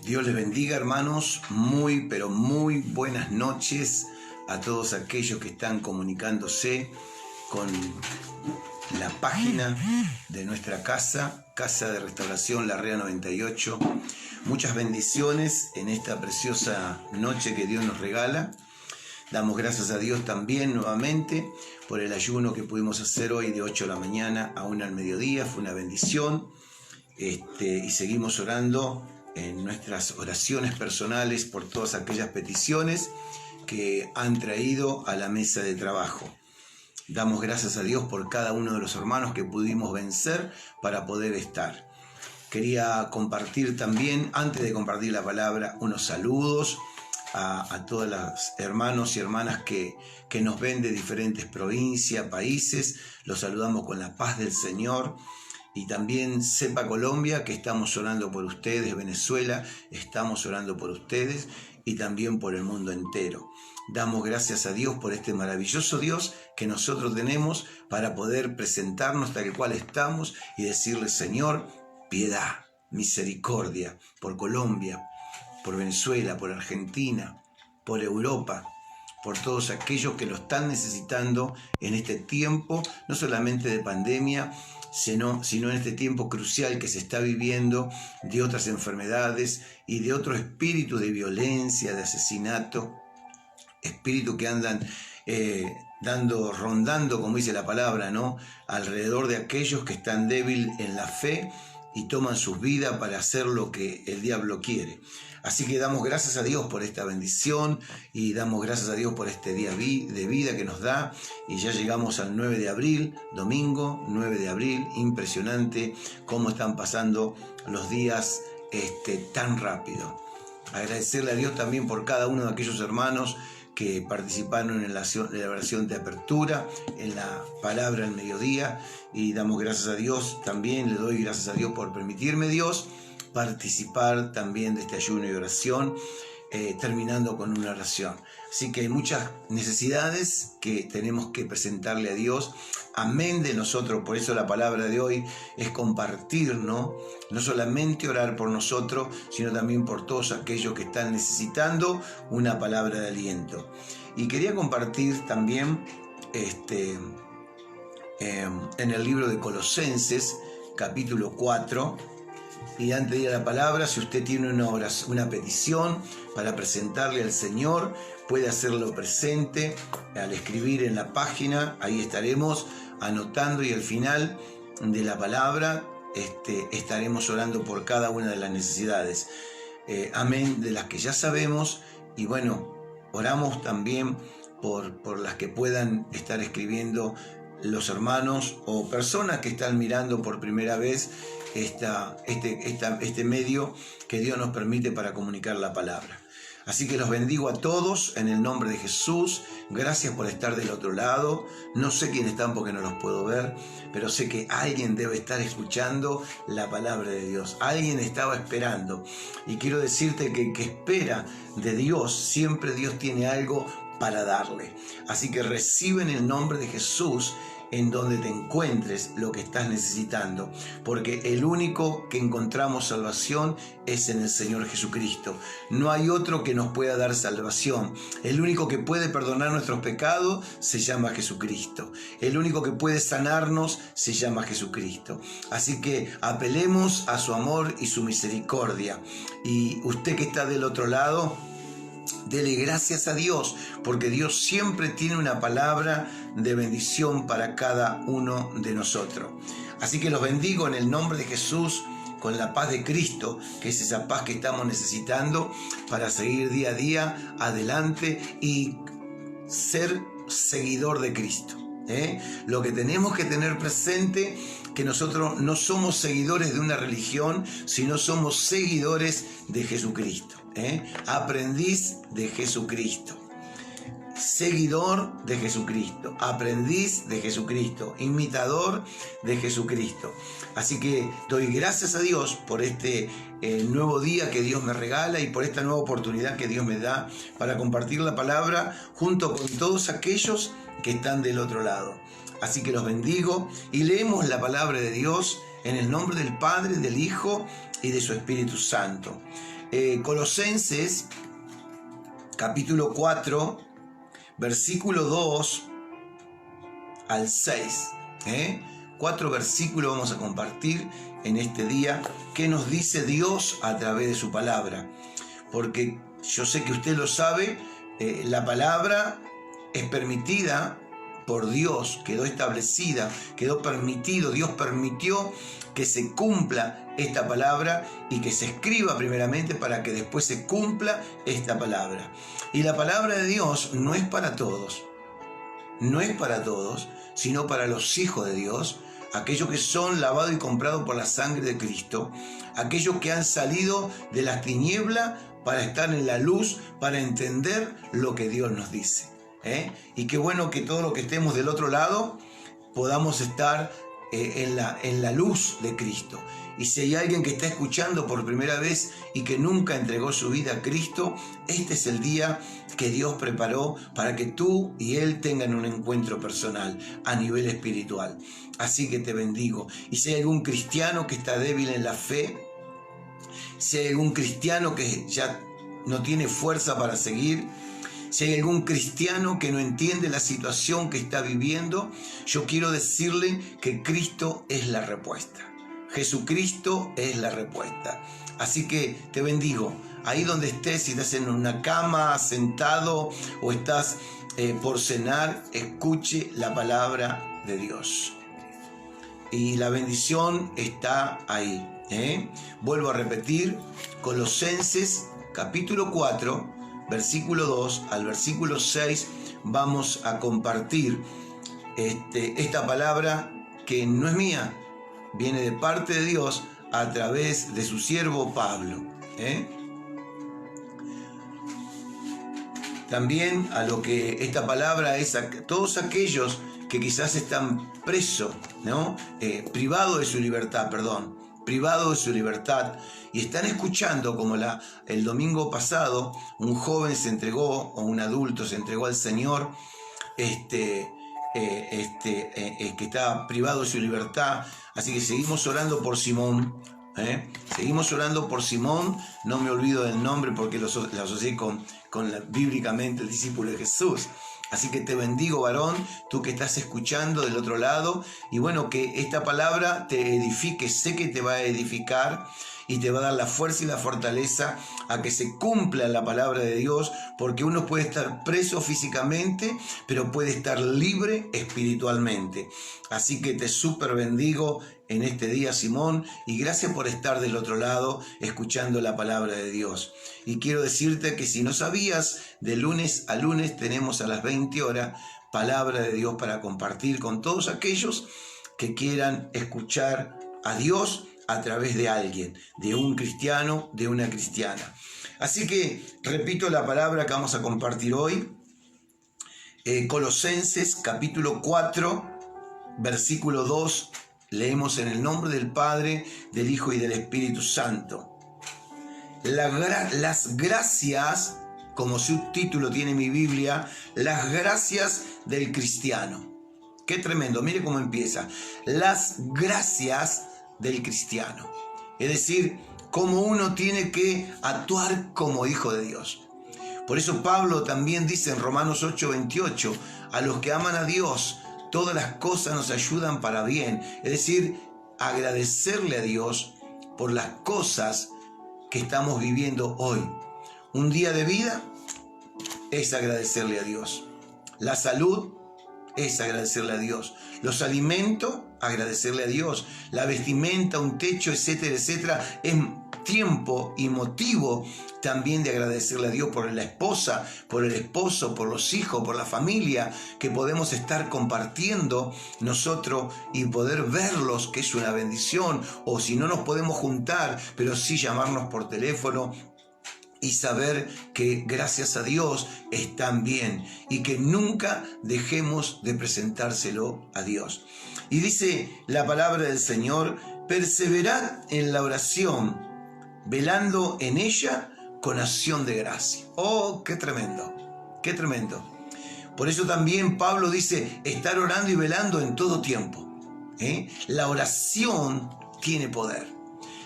Dios les bendiga, hermanos. Muy, pero muy buenas noches a todos aquellos que están comunicándose con la página de nuestra casa de restauración Larrea 98. Muchas bendiciones en esta preciosa noche que Dios nos regala. Damos gracias a Dios también nuevamente por el ayuno que pudimos hacer hoy de 8 de la mañana a 1 al mediodía. Fue una bendición. Y seguimos orando en nuestras oraciones personales por todas aquellas peticiones que han traído a la mesa de trabajo. Damos gracias a Dios por cada uno de los hermanos que pudimos vencer para poder estar. Quería compartir también, antes de compartir la palabra, unos saludos a todos los hermanos y hermanas que nos ven de diferentes provincias, países. Los saludamos con la paz del Señor. Y también sepa Colombia que estamos orando por ustedes, Venezuela, estamos orando por ustedes y también por el mundo entero. Damos gracias a Dios por este maravilloso Dios que nosotros tenemos para poder presentarnos tal cual estamos y decirle: Señor, piedad, misericordia por Colombia, por Venezuela, por Argentina, por Europa, por todos aquellos que lo están necesitando en este tiempo, no solamente de pandemia, sino en este tiempo crucial que se está viviendo de otras enfermedades y de otros espíritus de violencia, de asesinato, espíritus que andan rondando, como dice la palabra, ¿no?, alrededor de aquellos que están débiles en la fe y toman sus vidas para hacer lo que el diablo quiere. Así que damos gracias a Dios por esta bendición y damos gracias a Dios por este día de vida que nos da. Y ya llegamos al 9 de abril, domingo 9 de abril. Impresionante cómo están pasando los días tan rápido. Agradecerle a Dios también por cada uno de aquellos hermanos que participaron en la oración de apertura, en la palabra al mediodía, y damos gracias a Dios también, le doy gracias a Dios por permitirme, Dios, participar también de este ayuno y oración, terminando con una oración. Así que hay muchas necesidades que tenemos que presentarle a Dios. Amén de nosotros. Por eso la palabra de hoy es compartir, ¿no? No solamente orar por nosotros, sino también por todos aquellos que están necesitando una palabra de aliento. Y quería compartir también en el libro de Colosenses, capítulo 4. Y antes de ir a la palabra, si usted tiene una petición para presentarle al Señor, puede hacerlo presente al escribir en la página. Ahí estaremos anotando y al final de la palabra estaremos orando por cada una de las necesidades. Amén, de las que ya sabemos. Y bueno, oramos también por las que puedan estar escribiendo los hermanos o personas que están mirando por primera vez este medio que Dios nos permite para comunicar la palabra. Así que los bendigo a todos en el nombre de Jesús. Gracias por estar del otro lado. No sé quiénes están porque no los puedo ver, pero sé que alguien debe estar escuchando la palabra de Dios. Alguien estaba esperando. Y quiero decirte que el que espera de Dios, siempre Dios tiene algo para darle. Así que recibe en el nombre de Jesús, en donde te encuentres, lo que estás necesitando, porque el único que encontramos salvación es en el Señor Jesucristo. No hay otro que nos pueda dar salvación. El único que puede perdonar nuestros pecados se llama Jesucristo. El único que puede sanarnos se llama Jesucristo. Así que apelemos a su amor y su misericordia. Y usted que está del otro lado, dele gracias a Dios, porque Dios siempre tiene una palabra de bendición para cada uno de nosotros. Así que los bendigo en el nombre de Jesús, con la paz de Cristo, que es esa paz que estamos necesitando para seguir día a día adelante y ser seguidor de Cristo. Lo que tenemos que tener presente, que nosotros no somos seguidores de una religión, sino somos seguidores de Jesucristo. Aprendiz de Jesucristo, seguidor de Jesucristo, aprendiz de Jesucristo, imitador de Jesucristo. Así que doy gracias a Dios por este nuevo día que Dios me regala y por esta nueva oportunidad que Dios me da para compartir la palabra junto con todos aquellos que están del otro lado. Así que los bendigo y leemos la palabra de Dios en el nombre del Padre, del Hijo y de su Espíritu Santo. Colosenses, capítulo 4, versículo 2 al 6. 4 versículos vamos a compartir en este día. ¿Qué nos dice Dios a través de su palabra? Porque yo sé que usted lo sabe, la palabra es permitida por Dios, quedó establecida, quedó permitido, Dios permitió que se cumpla esta palabra y que se escriba primeramente para que después se cumpla esta palabra. Y la palabra de Dios no es para todos, no es para todos, sino para los hijos de Dios, aquellos que son lavados y comprados por la sangre de Cristo, aquellos que han salido de las tinieblas para estar en la luz, para entender lo que Dios nos dice. Y qué bueno que todos los que estemos del otro lado podamos estar en la luz de Cristo. Y si hay alguien que está escuchando por primera vez y que nunca entregó su vida a Cristo, este es el día que Dios preparó para que tú y Él tengan un encuentro personal a nivel espiritual. Así que te bendigo. Y si hay algún cristiano que está débil en la fe, si hay algún cristiano que ya no tiene fuerza para seguir, si hay algún cristiano que no entiende la situación que está viviendo, yo quiero decirle que Cristo es la respuesta. Jesucristo es la respuesta. Así que te bendigo. Ahí donde estés, si estás en una cama, sentado o estás por cenar, escuche la palabra de Dios. Y la bendición está ahí. Vuelvo a repetir, Colosenses capítulo 4, versículo 2 al versículo 6, vamos a compartir esta palabra que no es mía, viene de parte de Dios a través de su siervo Pablo. También a lo que esta palabra es a todos aquellos que quizás están presos, ¿no? Privados de su libertad, y están escuchando como el domingo pasado un joven se entregó, o un adulto se entregó al Señor, que está privado de su libertad. Así que seguimos orando por Simón. Seguimos orando por Simón. No me olvido del nombre porque lo asocié bíblicamente el discípulo de Jesús. Así que te bendigo, varón, tú que estás escuchando del otro lado. Y bueno, que esta palabra te edifique. Sé que te va a edificar y te va a dar la fuerza y la fortaleza a que se cumpla la palabra de Dios, porque uno puede estar preso físicamente, pero puede estar libre espiritualmente. Así que te súper bendigo en este día, Simón, y gracias por estar del otro lado escuchando la palabra de Dios. Y quiero decirte que si no sabías, de lunes a lunes tenemos a las 20 horas palabra de Dios para compartir con todos aquellos que quieran escuchar a Dios a través de alguien, de un cristiano, de una cristiana. Así que repito la palabra que vamos a compartir hoy. Colosenses capítulo 4, versículo 2, leemos en el nombre del Padre, del Hijo y del Espíritu Santo. Las gracias, como subtítulo tiene mi Biblia, las gracias del cristiano. Qué tremendo, mire cómo empieza. Las gracias del cristiano. Es decir, cómo uno tiene que actuar como hijo de Dios. Por eso Pablo también dice en Romanos 8:28, a los que aman a Dios, todas las cosas nos ayudan para bien. Es decir, agradecerle a Dios por las cosas que estamos viviendo hoy. Un día de vida es agradecerle a Dios. La salud es agradecerle a Dios. Los alimentos, agradecerle a Dios. La vestimenta, un techo, etcétera, etcétera, es tiempo y motivo también de agradecerle a Dios por la esposa, por el esposo, por los hijos, por la familia, que podemos estar compartiendo nosotros y poder verlos, que es una bendición. O si no nos podemos juntar, pero sí llamarnos por teléfono y saber que gracias a Dios están bien y que nunca dejemos de presentárselo a Dios. Y dice la palabra del Señor, perseverad en la oración, velando en ella con acción de gracia. ¡Oh, qué tremendo! ¡Qué tremendo! Por eso también Pablo dice, estar orando y velando en todo tiempo. La oración tiene poder.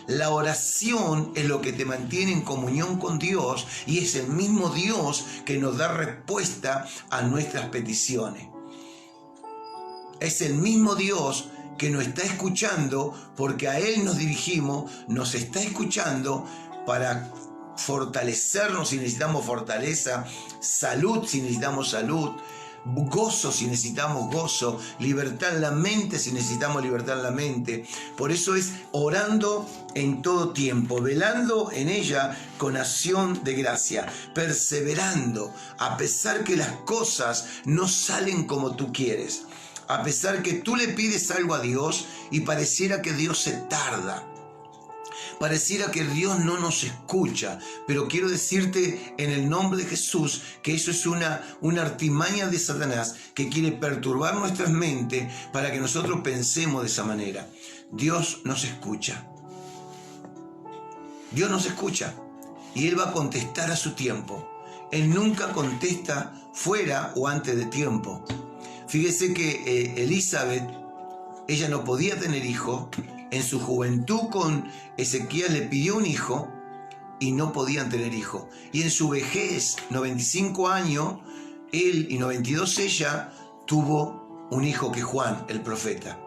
La oración es lo que te mantiene en comunión con Dios y es el mismo Dios que nos da respuesta a nuestras peticiones. Es el mismo Dios que nos está escuchando porque a Él nos dirigimos, nos está escuchando para fortalecernos si necesitamos fortaleza, salud si necesitamos salud, gozo si necesitamos gozo, libertad en la mente si necesitamos libertad en la mente. Por eso es orando en todo tiempo, velando en ella con acción de gracia, perseverando a pesar que las cosas no salen como tú quieres, a pesar que tú le pides algo a Dios y pareciera que Dios se tarda. Pareciera que Dios no nos escucha, pero quiero decirte en el nombre de Jesús que eso es una artimaña de Satanás que quiere perturbar nuestras mentes para que nosotros pensemos de esa manera. Dios nos escucha. Dios nos escucha y Él va a contestar a su tiempo. Él nunca contesta fuera o antes de tiempo. Fíjese que Elizabeth, ella no podía tener hijo. En su juventud con Ezequiel le pidió un hijo y no podían tener hijo. Y en su vejez, 95 años, él y 92 ella, tuvo un hijo que Juan, el profeta.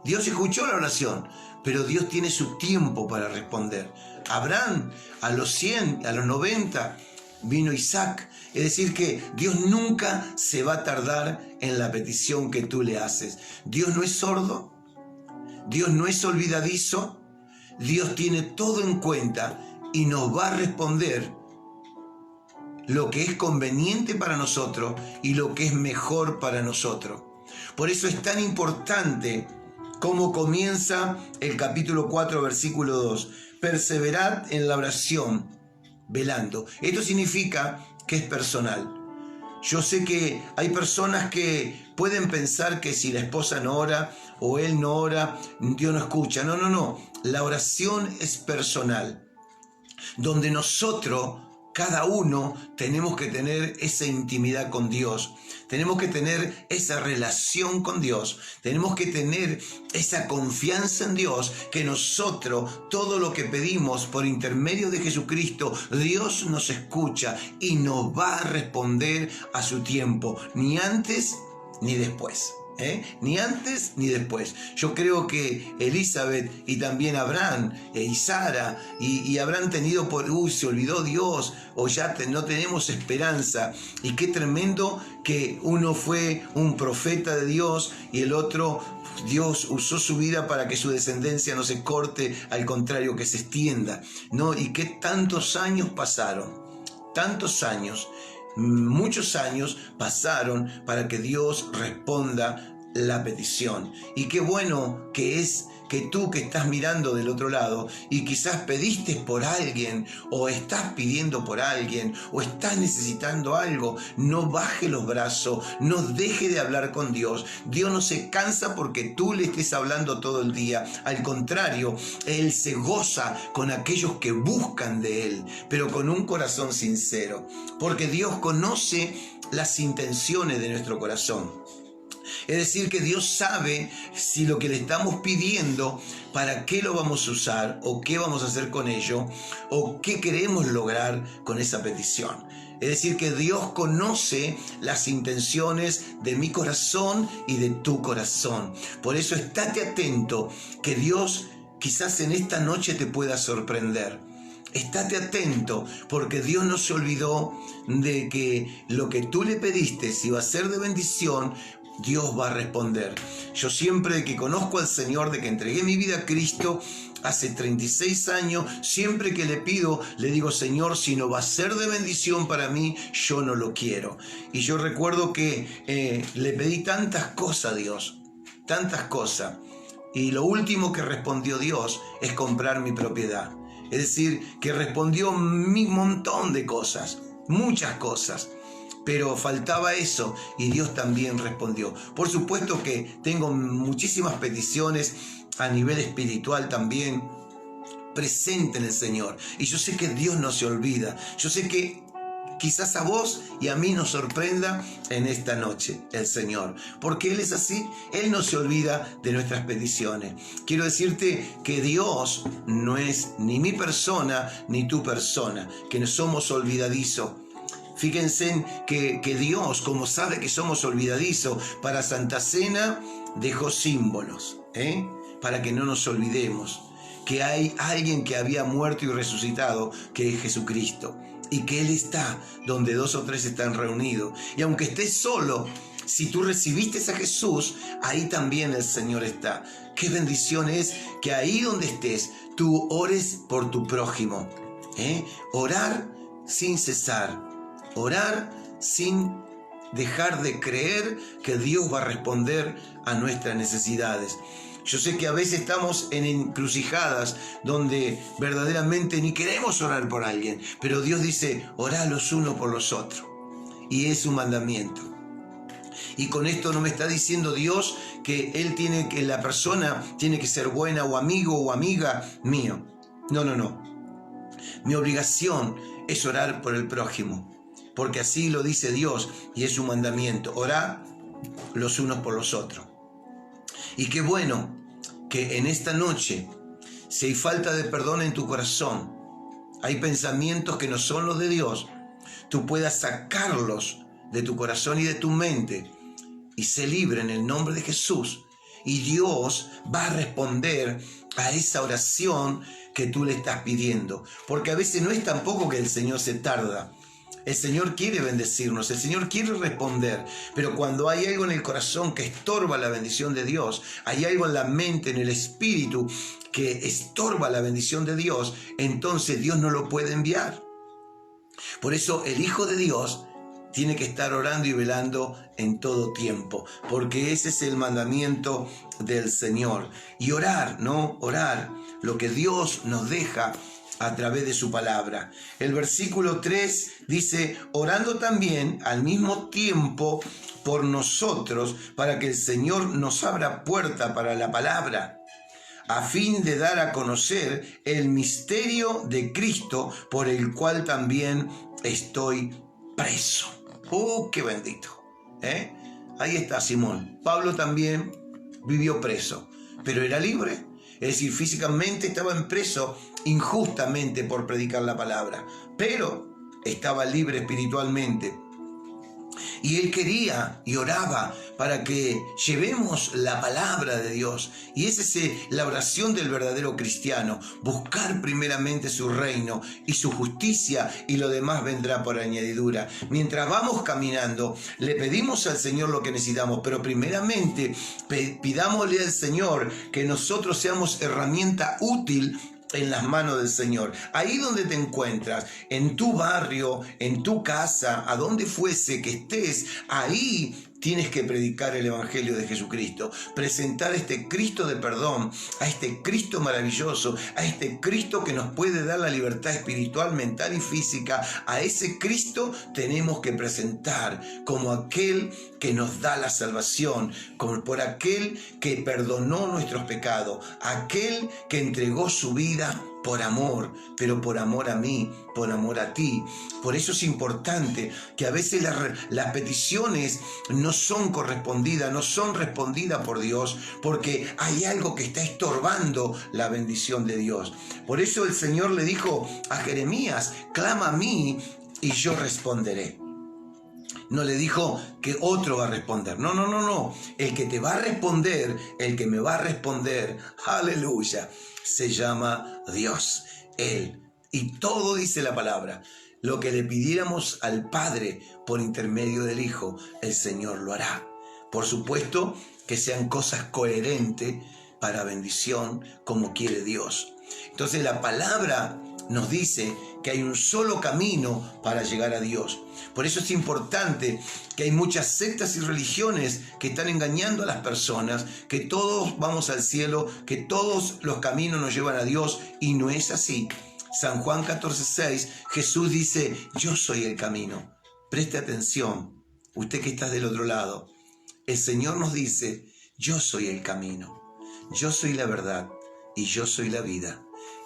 Dios escuchó la oración, pero Dios tiene su tiempo para responder. Abraham, a los 100, a los 90, vino Isaac. Es decir que Dios nunca se va a tardar en la petición que tú le haces. Dios no es sordo. Dios no es olvidadizo, Dios tiene todo en cuenta y nos va a responder lo que es conveniente para nosotros y lo que es mejor para nosotros. Por eso es tan importante como comienza el capítulo 4, versículo 2. Perseverad en la oración, velando. Esto significa que es personal. Yo sé que hay personas que pueden pensar que si la esposa no ora o él no ora, Dios no escucha. No. La oración es personal, donde nosotros, cada uno, tenemos que tener esa intimidad con Dios. Tenemos que tener esa relación con Dios. Tenemos que tener esa confianza en Dios, que nosotros, todo lo que pedimos por intermedio de Jesucristo, Dios nos escucha y nos va a responder a su tiempo, ni antes ni después. Ni antes ni después. Yo creo que Elizabeth y también Abraham y Sara y habrán tenido se olvidó Dios o ya no tenemos esperanza. Y qué tremendo que uno fue un profeta de Dios y el otro, Dios usó su vida para que su descendencia no se corte, al contrario, que se extienda, ¿no? Y qué tantos años pasaron, tantos años. Muchos años pasaron para que Dios responda la petición. Y qué bueno que es que tú que estás mirando del otro lado y quizás pediste por alguien o estás pidiendo por alguien o estás necesitando algo, no baje los brazos, no deje de hablar con Dios. Dios no se cansa porque tú le estés hablando todo el día. Al contrario, Él se goza con aquellos que buscan de Él, pero con un corazón sincero, porque Dios conoce las intenciones de nuestro corazón. Es decir, que Dios sabe si lo que le estamos pidiendo, para qué lo vamos a usar o qué vamos a hacer con ello o qué queremos lograr con esa petición. Es decir, que Dios conoce las intenciones de mi corazón y de tu corazón. Por eso estate atento, que Dios quizás en esta noche te pueda sorprender. Estate atento, porque Dios no se olvidó de que lo que tú le pediste, si va a ser de bendición, Dios va a responder. Yo siempre que conozco al Señor, de que entregué mi vida a Cristo hace 36 años, siempre que le pido, le digo: Señor, si no va a ser de bendición para mí, yo no lo quiero. Y yo recuerdo que le pedí tantas cosas a Dios, tantas cosas. Y lo último que respondió Dios es comprar mi propiedad. Es decir, que respondió un montón de cosas, muchas cosas. Pero faltaba eso y Dios también respondió. Por supuesto que tengo muchísimas peticiones a nivel espiritual también presente en el Señor. Y yo sé que Dios no se olvida. Yo sé que quizás a vos y a mí nos sorprenda en esta noche el Señor, porque Él es así, Él no se olvida de nuestras peticiones. Quiero decirte que Dios no es ni mi persona ni tu persona, que no somos olvidadizos. Fíjense que Dios, como sabe que somos olvidadizos, para Santa Cena dejó símbolos, para que no nos olvidemos que hay alguien que había muerto y resucitado, que es Jesucristo, y que Él está donde 2 o 3 están reunidos. Y aunque estés solo, si tú recibiste a Jesús, ahí también el Señor está. Qué bendición es que ahí donde estés, tú ores por tu prójimo. Orar sin cesar, orar sin dejar de creer que Dios va a responder a nuestras necesidades. Yo sé que a veces estamos en encrucijadas donde verdaderamente ni queremos orar por alguien, pero Dios dice, orá los unos por los otros. Y es un mandamiento. Y con esto no me está diciendo Dios que la persona tiene que ser buena o amigo o amiga mío. No. Mi obligación es orar por el prójimo, porque así lo dice Dios y es un mandamiento. Orá los unos por los otros. Y qué bueno que en esta noche, si hay falta de perdón en tu corazón, hay pensamientos que no son los de Dios, tú puedas sacarlos de tu corazón y de tu mente y sé libre en el nombre de Jesús. Y Dios va a responder a esa oración que tú le estás pidiendo. Porque a veces no es tampoco que el Señor se tarda. El Señor quiere bendecirnos, el Señor quiere responder, pero cuando hay algo en el corazón que estorba la bendición de Dios, hay algo en la mente, en el espíritu que estorba la bendición de Dios, entonces Dios no lo puede enviar. Por eso el Hijo de Dios tiene que estar orando y velando en todo tiempo, porque ese es el mandamiento del Señor. Y orar, ¿no? Orar lo que Dios nos deja a través de su palabra. El versículo 3 dice, orando también al mismo tiempo por nosotros, para que el Señor nos abra puerta para la palabra, a fin de dar a conocer el misterio de Cristo, por el cual también estoy preso. ¡Qué bendito! Ahí está Simón. Pablo también vivió preso, pero era libre. Es decir, físicamente estaba en preso injustamente por predicar la palabra, pero estaba libre espiritualmente. Y él quería y oraba para que llevemos la palabra de Dios. Y esa es la oración del verdadero cristiano. Buscar primeramente su reino y su justicia, y lo demás vendrá por añadidura. Mientras vamos caminando, le pedimos al Señor lo que necesitamos, pero primeramente pidámosle al Señor que nosotros seamos herramienta útil en las manos del Señor. Ahí donde te encuentras, en tu barrio, en tu casa, a donde fuese que estés, ahí tienes que predicar el Evangelio de Jesucristo, presentar a este Cristo de perdón, a este Cristo maravilloso, a este Cristo que nos puede dar la libertad espiritual, mental y física. A ese Cristo tenemos que presentar como aquel que nos da la salvación, como por aquel que perdonó nuestros pecados, aquel que entregó su vida por amor, pero por amor a mí, por amor a ti. Por eso es importante que a veces las peticiones no son correspondidas, no son respondidas por Dios, porque hay algo que está estorbando la bendición de Dios. Por eso el Señor le dijo a Jeremías, clama a mí y yo responderé. No le dijo que otro va a responder. No. El que te va a responder, el que me va a responder, aleluya, se llama Dios, Él. Y todo dice la palabra. Lo que le pidiéramos al Padre por intermedio del Hijo, el Señor lo hará. Por supuesto que sean cosas coherentes para bendición como quiere Dios. Entonces la palabra nos dice que hay un solo camino para llegar a Dios. Por eso es importante que hay muchas sectas y religiones que están engañando a las personas, que todos vamos al cielo, que todos los caminos nos llevan a Dios, y no es así. San Juan 14:6, Jesús dice, yo soy el camino. Preste atención, usted que está del otro lado. El Señor nos dice, yo soy el camino, yo soy la verdad y yo soy la vida.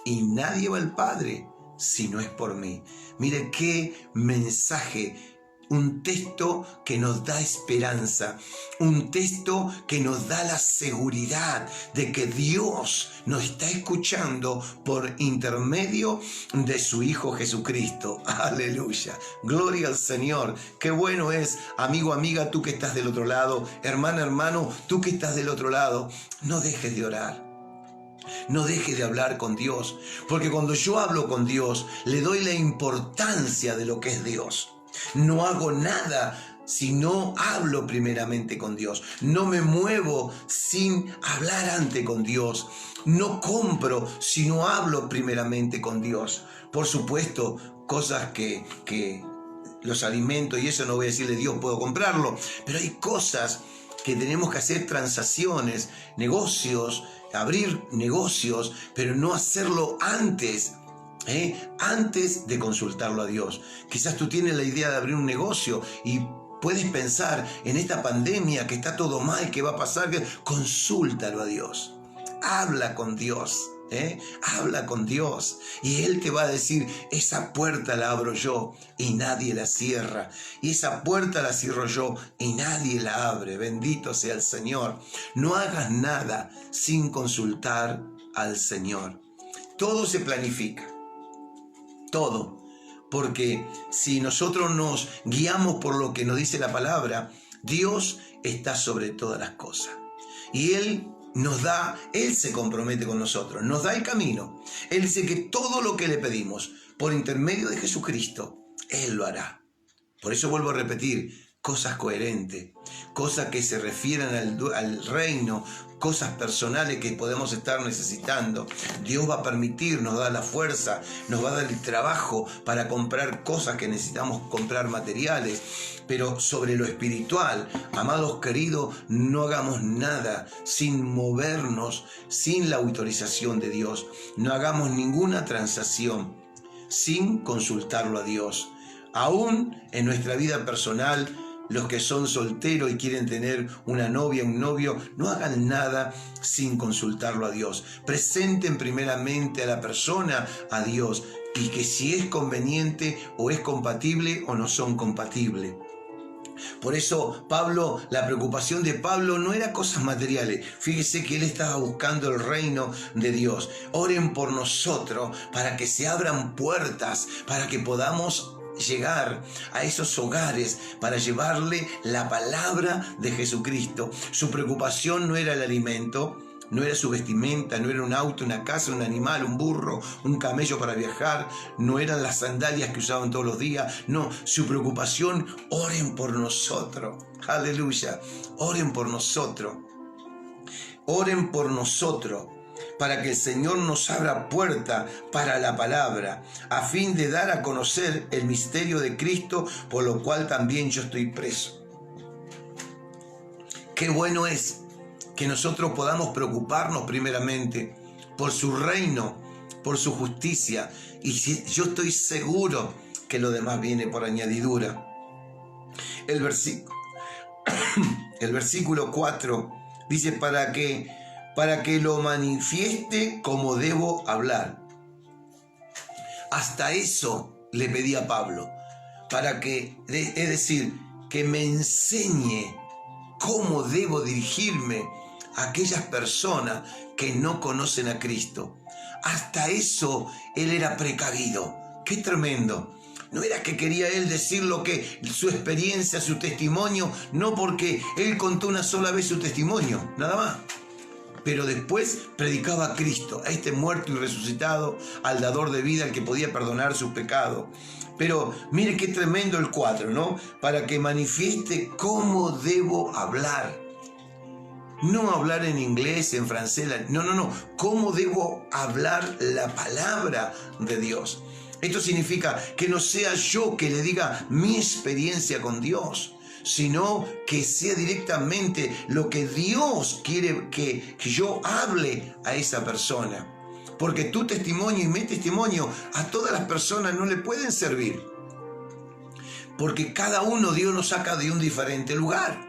Y nadie va al Padre si no es por mí. Mire qué mensaje. Un texto que nos da esperanza, un texto que nos da la seguridad de que Dios nos está escuchando por intermedio de su Hijo Jesucristo. Aleluya, gloria al Señor. Qué bueno es, amigo, amiga, tú que estás del otro lado, hermana, hermano, tú que estás del otro lado, no dejes de orar. No dejes de hablar con Dios, porque cuando yo hablo con Dios, le doy la importancia de lo que es Dios. No hago nada si no hablo primeramente con Dios. No me muevo sin hablar antes con Dios. No compro si no hablo primeramente con Dios. Por supuesto, cosas que los alimentos y eso no voy a decirle Dios, puedo comprarlo. Pero hay cosas que tenemos que hacer transacciones, negocios, abrir negocios, pero no hacerlo antes. Antes de consultarlo a Dios. Quizás tú tienes la idea de abrir un negocio y puedes pensar en esta pandemia que está todo mal, que va a pasar, consúltalo a Dios. Habla con Dios. Habla con Dios y Él te va a decir, esa puerta la abro yo y nadie la cierra, y esa puerta la cierro yo y nadie la abre. Bendito sea el Señor. No hagas nada sin consultar al Señor. Todo se planifica. Todo, porque si nosotros nos guiamos por lo que nos dice la palabra, Dios está sobre todas las cosas. Y Él nos da, Él se compromete con nosotros, nos da el camino. Él dice que todo lo que le pedimos por intermedio de Jesucristo, Él lo hará. Por eso vuelvo a repetir, cosas coherentes, cosas que se refieran al reino, cosas personales que podemos estar necesitando. Dios va a permitir, nos da la fuerza, nos va a dar el trabajo para comprar cosas que necesitamos comprar, materiales. Pero sobre lo espiritual, amados queridos, no hagamos nada sin movernos, sin la autorización de Dios. No hagamos ninguna transacción sin consultarlo a Dios. Aún en nuestra vida personal, los que son solteros y quieren tener una novia, un novio, no hagan nada sin consultarlo a Dios. Presenten primeramente a la persona a Dios y que si es conveniente o es compatible o no son compatibles. Por eso Pablo, la preocupación de Pablo no era cosas materiales. Fíjese que él estaba buscando el reino de Dios. Oren por nosotros para que se abran puertas, para que podamos llegar a esos hogares para llevarle la palabra de Jesucristo. Su preocupación no era el alimento, no era su vestimenta, no era un auto, una casa, un animal, un burro, un camello para viajar, no eran las sandalias que usaban todos los días. No, su preocupación, oren por nosotros. Aleluya, oren por nosotros. Oren por nosotros, para que el Señor nos abra puerta para la palabra, a fin de dar a conocer el misterio de Cristo, por lo cual también yo estoy preso. Qué bueno es que nosotros podamos preocuparnos primeramente por su reino, por su justicia, y yo estoy seguro que lo demás viene por añadidura. El versículo 4 dice, para que lo manifieste como debo hablar. Hasta eso le pedí a Pablo, es decir, que me enseñe cómo debo dirigirme a aquellas personas que no conocen a Cristo. Hasta eso él era precavido. ¡Qué tremendo! No era que quería él decir lo que su experiencia, su testimonio, no, porque él contó una sola vez su testimonio, nada más. Pero después predicaba a Cristo, a este muerto y resucitado, al dador de vida, al que podía perdonar sus pecados. Pero mire qué tremendo el 4, ¿no? Para que manifieste cómo debo hablar. No hablar en inglés, en francés, no. Cómo debo hablar la palabra de Dios. Esto significa que no sea yo que le diga mi experiencia con Dios, sino que sea directamente lo que Dios quiere que yo hable a esa persona. Porque tu testimonio y mi testimonio a todas las personas no le pueden servir. Porque cada uno Dios nos saca de un diferente lugar.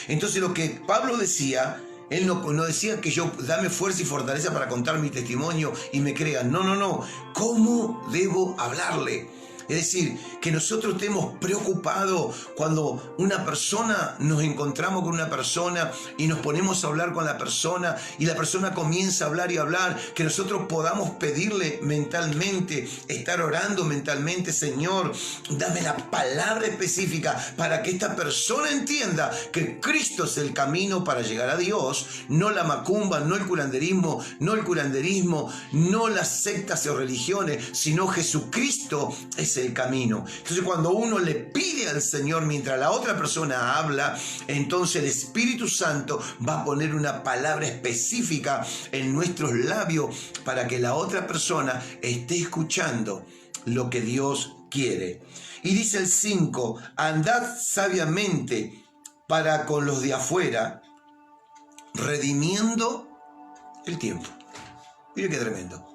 Entonces lo que Pablo decía Él no decía que yo, dame fuerza y fortaleza para contar mi testimonio y me crean. No. ¿Cómo debo hablarle? Es decir, que nosotros estemos preocupados cuando nos encontramos con una persona y nos ponemos a hablar con la persona y la persona comienza a hablar y hablar, que nosotros podamos pedirle mentalmente, estar orando mentalmente, Señor, dame la palabra específica para que esta persona entienda que Cristo es el camino para llegar a Dios, no la macumba, no el curanderismo, no las sectas o religiones, sino Jesucristo es el camino. Entonces, cuando uno le pide al Señor mientras la otra persona habla, entonces el Espíritu Santo va a poner una palabra específica en nuestros labios para que la otra persona esté escuchando lo que Dios quiere. Y dice el 5, andad sabiamente para con los de afuera, redimiendo el tiempo. Mire qué tremendo.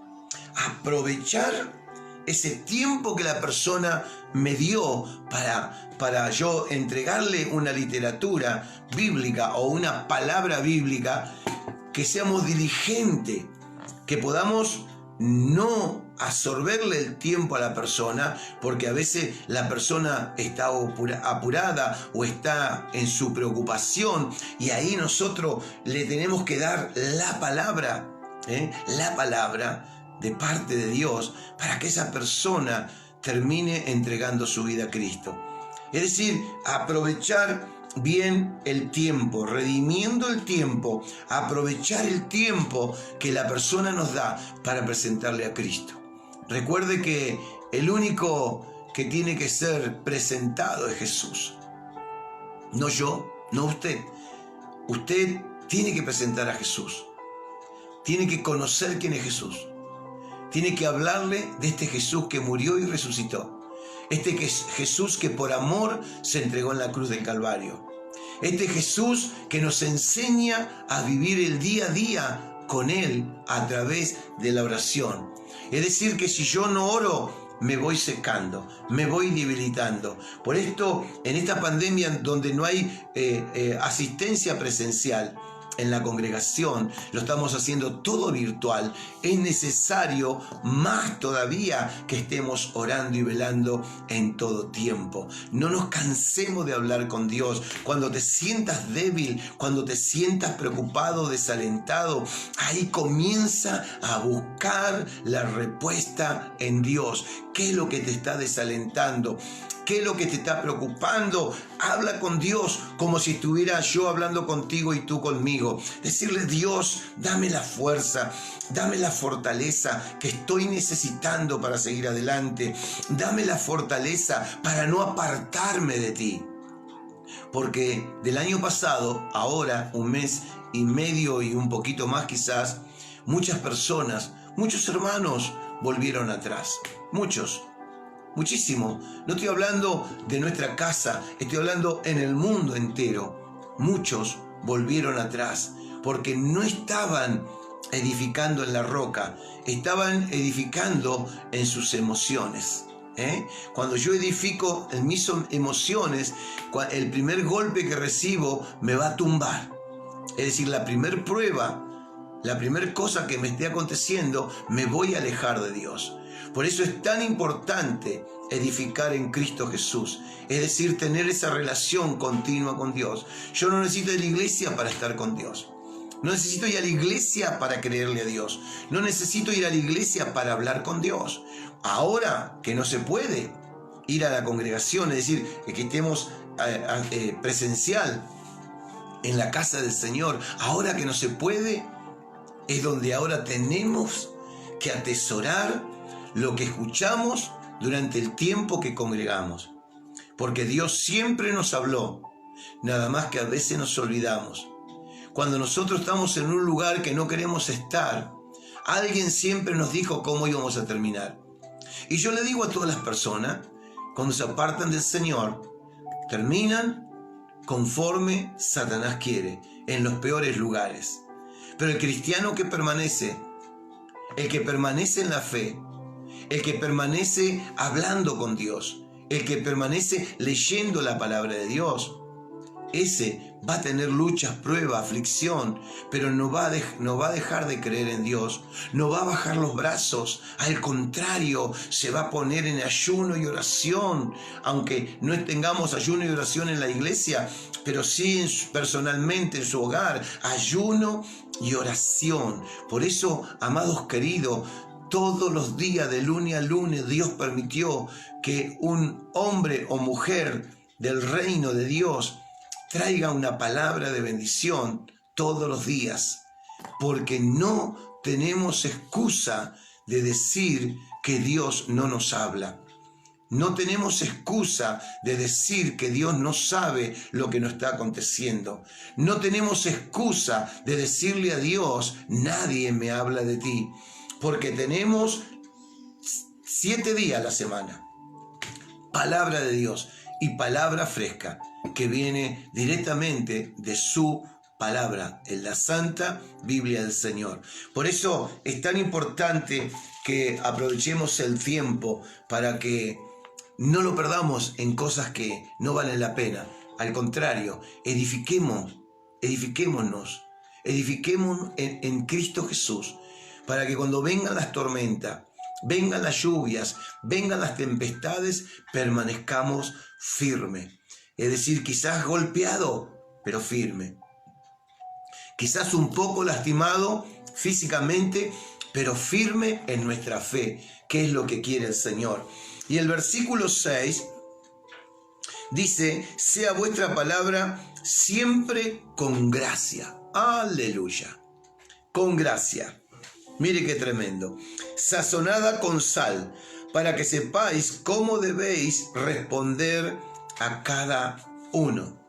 Aprovechar ese tiempo que la persona me dio para yo entregarle una literatura bíblica o una palabra bíblica, que seamos diligentes, que podamos no absorberle el tiempo a la persona, porque a veces la persona está apurada o está en su preocupación, y ahí nosotros le tenemos que dar la palabra de parte de Dios para que esa persona termine entregando su vida a Cristo. Es decir, aprovechar bien el tiempo, redimiendo el tiempo, aprovechar el tiempo que la persona nos da para presentarle a Cristo. Recuerde que el único que tiene que ser presentado es Jesús. No yo, no usted. Usted tiene que presentar a Jesús. Tiene que conocer quién es Jesús. Tiene que hablarle de este Jesús que murió y resucitó. Este Jesús que por amor se entregó en la cruz del Calvario. Este Jesús que nos enseña a vivir el día a día con Él a través de la oración. Es decir, que si yo no oro, me voy secando, me voy debilitando. Por esto, en esta pandemia donde no hay asistencia presencial en la congregación, lo estamos haciendo todo virtual, es necesario más todavía que estemos orando y velando en todo tiempo. No nos cansemos de hablar con Dios. Cuando te sientas débil, cuando te sientas preocupado, desalentado, ahí comienza a buscar la respuesta en Dios. ¿Qué es lo que te está desalentando? ¿Qué es lo que te está preocupando? Habla con Dios como si estuviera yo hablando contigo y tú conmigo. Decirle: Dios, dame la fuerza, dame la fortaleza que estoy necesitando para seguir adelante. Dame la fortaleza para no apartarme de ti. Porque del año pasado, ahora, 1 mes y medio y un poquito más quizás, muchas personas, muchos hermanos volvieron atrás. Muchísimo. No estoy hablando de nuestra casa, estoy hablando en el mundo entero. Muchos volvieron atrás porque no estaban edificando en la roca, estaban edificando en sus emociones. Cuando yo edifico en mis emociones, el primer golpe que recibo me va a tumbar. Es decir, la primer prueba, la primera cosa que me esté aconteciendo, me voy a alejar de Dios. Por eso es tan importante edificar en Cristo Jesús, es decir, tener esa relación continua con Dios. Yo no necesito ir a la iglesia para estar con Dios. No necesito ir a la iglesia para creerle a Dios. No necesito ir a la iglesia para hablar con Dios. Ahora que no se puede ir a la congregación, es decir, que estemos presencial en la casa del Señor, ahora que no se puede, es donde ahora tenemos que atesorar lo que escuchamos durante el tiempo que congregamos. Porque Dios siempre nos habló, nada más que a veces nos olvidamos. Cuando nosotros estamos en un lugar que no queremos estar, alguien siempre nos dijo cómo íbamos a terminar. Y yo le digo a todas las personas, cuando se apartan del Señor, terminan conforme Satanás quiere, en los peores lugares. Pero el cristiano que permanece, el que permanece en la fe, el que permanece hablando con Dios, el que permanece leyendo la palabra de Dios, ese va a tener luchas, pruebas, aflicción, pero no va a dejar de creer en Dios, no va a bajar los brazos, al contrario, se va a poner en ayuno y oración, aunque no tengamos ayuno y oración en la iglesia, pero sí personalmente en su hogar, ayuno y oración. Por eso, amados queridos, todos los días de lunes a lunes Dios permitió que un hombre o mujer del reino de Dios traiga una palabra de bendición todos los días, porque no tenemos excusa de decir que Dios no nos habla. No tenemos excusa de decir que Dios no sabe lo que nos está aconteciendo. No tenemos excusa de decirle a Dios, nadie me habla de ti, porque tenemos 7 días a la semana. Palabra de Dios y palabra fresca que viene directamente de su palabra en la Santa Biblia del Señor. Por eso es tan importante que aprovechemos el tiempo para que no lo perdamos en cosas que no valen la pena. Al contrario, edifiquémonos en Cristo Jesús, para que cuando vengan las tormentas, vengan las lluvias, vengan las tempestades, permanezcamos firmes. Es decir, quizás golpeado, pero firme. Quizás un poco lastimado físicamente, pero firme en nuestra fe, que es lo que quiere el Señor. Y el versículo 6 dice, sea vuestra palabra siempre con gracia. Aleluya. Con gracia. Mire qué tremendo. Sazonada con sal, para que sepáis cómo debéis responder a cada uno.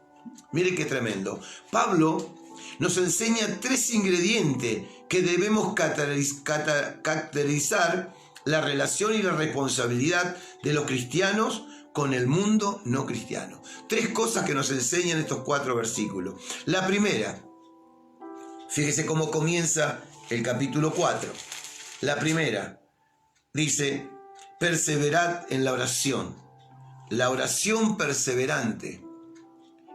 Mire qué tremendo. Pablo nos enseña 3 ingredientes que debemos caracterizar la relación y la responsabilidad de los cristianos con el mundo no cristiano. 3 cosas que nos enseñan estos 4 versículos. La primera, fíjese cómo comienza el capítulo 4. La primera dice, perseverad en la oración. La oración perseverante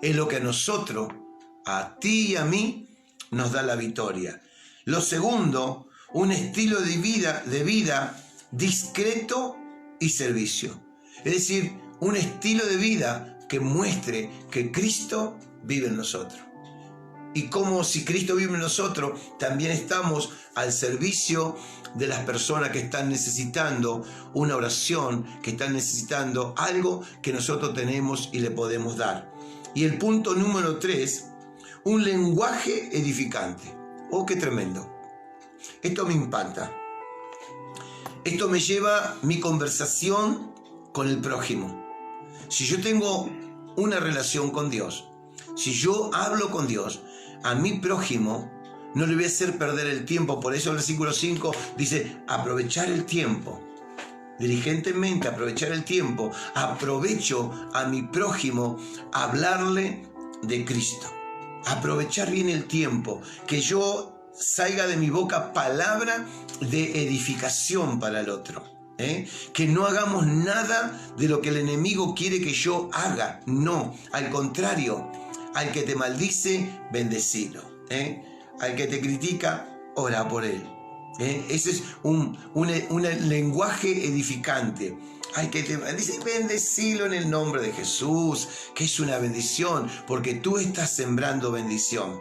es lo que a nosotros, a ti y a mí, nos da la victoria. Lo segundo, un estilo de vida discreto y servicio. Es decir, un estilo de vida que muestre que Cristo vive en nosotros. Y como si Cristo vive en nosotros, también estamos al servicio de las personas que están necesitando una oración, que están necesitando algo que nosotros tenemos y le podemos dar. Y el punto número 3, un lenguaje edificante. ¡Oh, qué tremendo! Esto me impacta. Esto me lleva mi conversación con el prójimo. Si yo tengo una relación con Dios, si yo hablo con Dios, a mi prójimo no le voy a hacer perder el tiempo. Por eso el versículo 5 dice, aprovechar el tiempo. Diligentemente aprovechar el tiempo. Aprovecho a mi prójimo a hablarle de Cristo. Aprovechar bien el tiempo. Que yo salga de mi boca palabra de edificación para el otro. Que no hagamos nada de lo que el enemigo quiere que yo haga. No, al contrario. Al que te maldice, bendecilo. Al que te critica, ora por él. Ese es un lenguaje edificante. Al que te maldice, bendecilo en el nombre de Jesús, que es una bendición, porque tú estás sembrando bendición.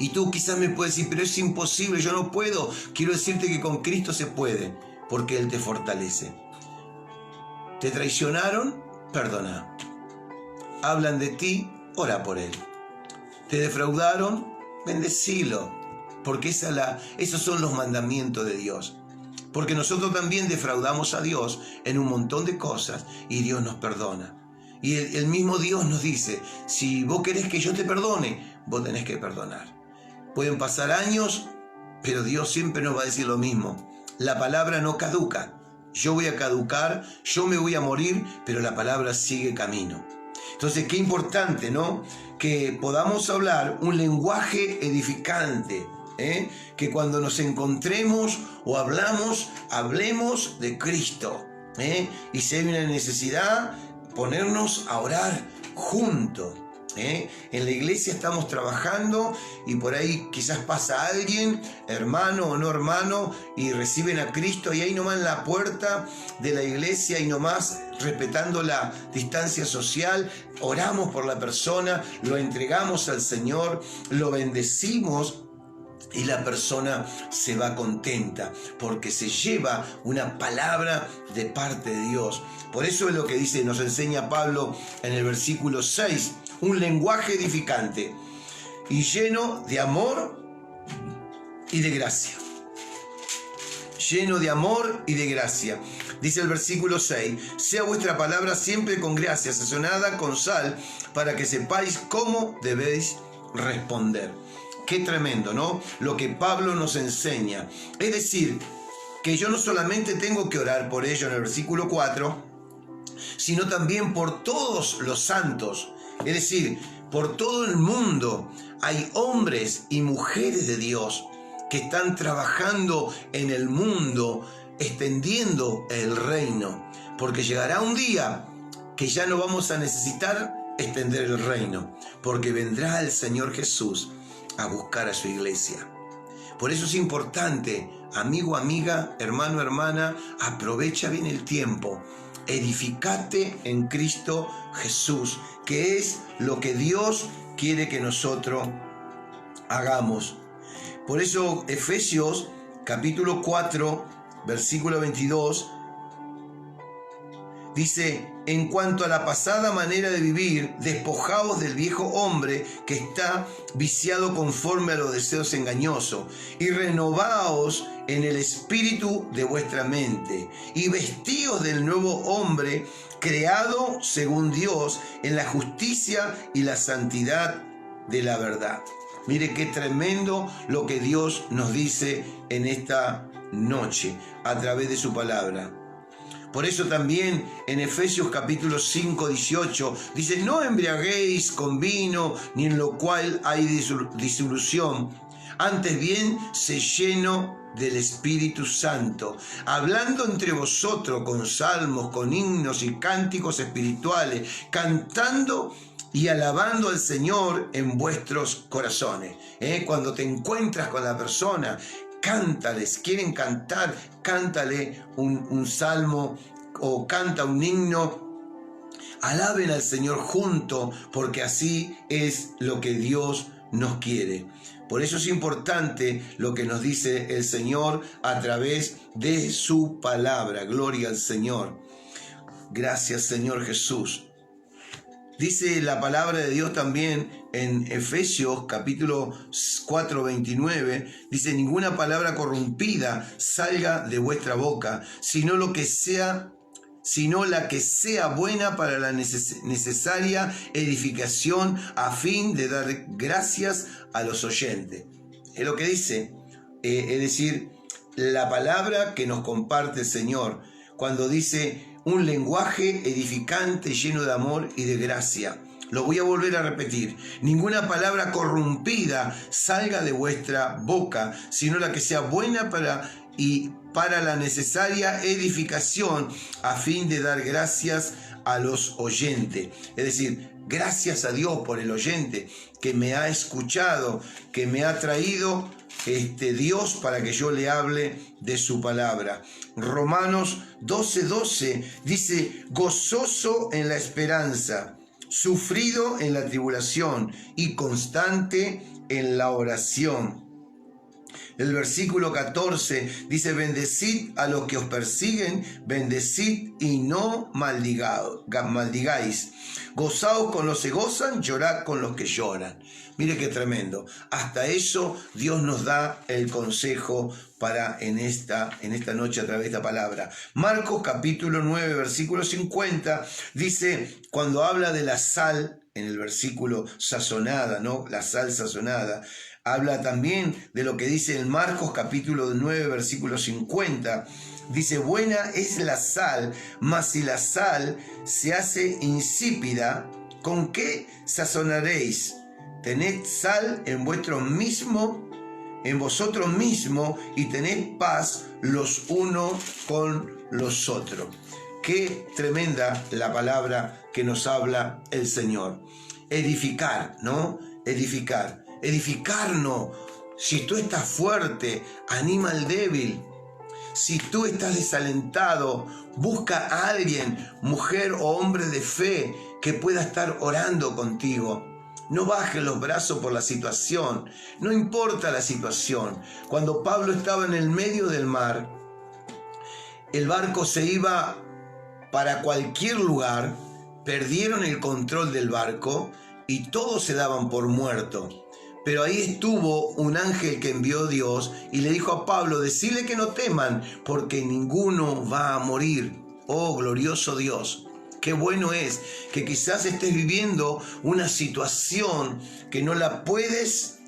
Y tú quizás me puedes decir, pero es imposible, yo no puedo. Quiero decirte que con Cristo se puede, porque Él te fortalece. ¿Te traicionaron? Perdona. Hablan de ti, ora por él. ¿Te defraudaron? Bendecilo, porque esos son los mandamientos de Dios. Porque nosotros también defraudamos a Dios en un montón de cosas y Dios nos perdona. Y el mismo Dios nos dice, si vos querés que yo te perdone, vos tenés que perdonar. Pueden pasar años, pero Dios siempre nos va a decir lo mismo. La palabra no caduca. Yo voy a caducar, yo me voy a morir, pero la palabra sigue camino. Entonces, qué importante, ¿no? Que podamos hablar un lenguaje edificante, que cuando nos encontremos o hablemos de Cristo, y si hay una necesidad, ponernos a orar juntos, En la iglesia estamos trabajando y por ahí quizás pasa alguien, hermano o no hermano, y reciben a Cristo y ahí nomás en la puerta de la iglesia y nomás respetando la distancia social, oramos por la persona, lo entregamos al Señor, lo bendecimos. Y la persona se va contenta porque se lleva una palabra de parte de Dios. Por eso es lo que dice, nos enseña Pablo en el versículo 6, un lenguaje edificante y lleno de amor y de gracia. Lleno de amor y de gracia. Dice el versículo 6, sea vuestra palabra siempre con gracia, sazonada con sal, para que sepáis cómo debéis responder. Qué tremendo, ¿no? Lo que Pablo nos enseña. Es decir, que yo no solamente tengo que orar por ello en el versículo 4, sino también por todos los santos. Es decir, por todo el mundo hay hombres y mujeres de Dios que están trabajando en el mundo, extendiendo el reino. Porque llegará un día que ya no vamos a necesitar extender el reino, porque vendrá el Señor Jesús a buscar a su iglesia. Por eso es importante, amigo, amiga, hermano, hermana, aprovecha bien el tiempo. Edificate en Cristo Jesús, que es lo que Dios quiere que nosotros hagamos. Por eso Efesios capítulo 4, versículo 22, dice, en cuanto a la pasada manera de vivir, despojaos del viejo hombre que está viciado conforme a los deseos engañosos, y renovaos en el espíritu de vuestra mente, y vestíos del nuevo hombre, creado según Dios, en la justicia y la santidad de la verdad. Mire qué tremendo lo que Dios nos dice en esta noche, a través de su palabra. Por eso también en Efesios capítulo 5, 18 dice, no embriaguéis con vino, ni en lo cual hay disolución, antes bien se lleno del Espíritu Santo, hablando entre vosotros con salmos, con himnos y cánticos espirituales, cantando y alabando al Señor en vuestros corazones. Cuando te encuentras con la persona, cántales, quieren cantar, cántale un salmo o canta un himno, alaben al Señor juntos, porque así es lo que Dios nos quiere. Por eso es importante lo que nos dice el Señor a través de su palabra. Gloria al Señor. Gracias, Señor Jesús. Dice la palabra de Dios también en Efesios capítulo 4, 29, dice, ninguna palabra corrompida salga de vuestra boca, sino la que sea buena para la necesaria edificación a fin de dar gracias a los oyentes. Es lo que dice, es decir, la palabra que nos comparte el Señor cuando dice un lenguaje edificante lleno de amor y de gracia. Lo voy a volver a repetir. Ninguna palabra corrompida salga de vuestra boca, sino la que sea buena para la necesaria edificación a fin de dar gracias a los oyentes. Es decir, gracias a Dios por el oyente que me ha escuchado, que me ha traído Dios para que yo le hable de su palabra. Romanos 12:12 dice, gozoso en la esperanza, sufrido en la tribulación y constante en la oración. El versículo 14 dice, bendecid a los que os persiguen, bendecid y no maldigáis. Gozaos con los que gozan, llorad con los que lloran. Mire qué tremendo. Hasta eso Dios nos da el consejo para en esta noche a través de esta palabra. Marcos capítulo 9, versículo 50 dice, cuando habla de la sal, en el versículo sazonada, ¿no? La sal sazonada. Habla también de lo que dice en Marcos capítulo 9, versículo 50. Dice, buena es la sal, mas si la sal se hace insípida, ¿con qué sazonaréis? Tened sal en vosotros mismos y tened paz los unos con los otros. Qué tremenda la palabra que nos habla el Señor. edificar, ¿no? Edificarnos. Si tú estás fuerte, anima al débil. Si tú estás desalentado, busca a alguien, mujer o hombre de fe, que pueda estar orando contigo. No bajes los brazos por la situación, no importa la situación. Cuando Pablo estaba en el medio del mar, el barco se iba para cualquier lugar, perdieron el control del barco y todos se daban por muertos. Pero ahí estuvo un ángel que envió Dios y le dijo a Pablo, decile que no teman, porque ninguno va a morir. Oh, glorioso Dios. Qué bueno es que quizás estés viviendo una situación que no la puedes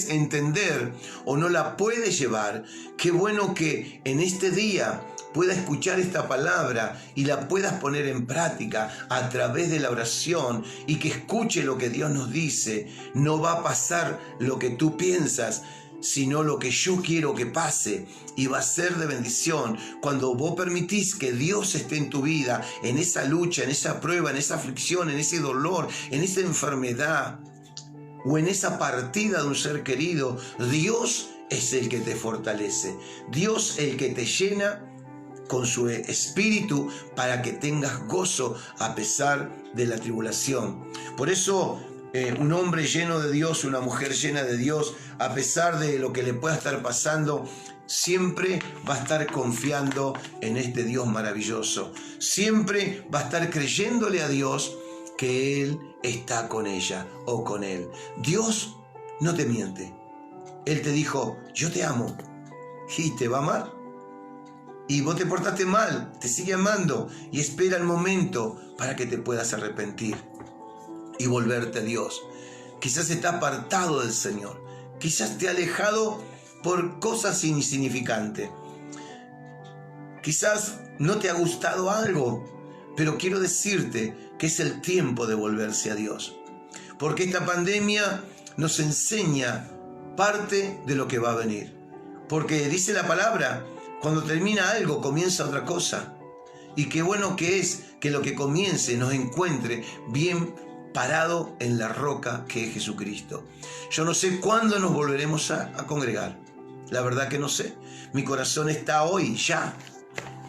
entender o no la puedes llevar. Qué bueno que en este día pueda escuchar esta palabra y la puedas poner en práctica a través de la oración y que escuche lo que Dios nos dice. No va a pasar lo que tú piensas, sino lo que yo quiero que pase, y va a ser de bendición cuando vos permitís que Dios esté en tu vida, en esa lucha, en esa prueba, en esa aflicción, en ese dolor, en esa enfermedad o en esa partida de un ser querido. Dios es el que te fortalece, Dios el que te llena con su espíritu para que tengas gozo a pesar de la tribulación. Por eso un hombre lleno de Dios, una mujer llena de Dios, a pesar de lo que le pueda estar pasando, siempre va a estar confiando en este Dios maravilloso. Siempre va a estar creyéndole a Dios que Él está con ella o con él. Dios no te miente. Él te dijo, yo te amo, y te va a amar. Y vos te portaste mal, te sigue amando y espera el momento para que te puedas arrepentir y volverte a Dios. Quizás estás apartado del Señor, quizás te has alejado por cosas insignificantes, quizás no te ha gustado algo, pero quiero decirte que es el tiempo de volverse a Dios, porque esta pandemia nos enseña parte de lo que va a venir, porque dice la palabra, cuando termina algo comienza otra cosa, y qué bueno que es que lo que comience nos encuentre bien parado en la roca que es Jesucristo. Yo no sé cuándo nos volveremos a congregar, la verdad que no sé. Mi corazón está hoy, ya,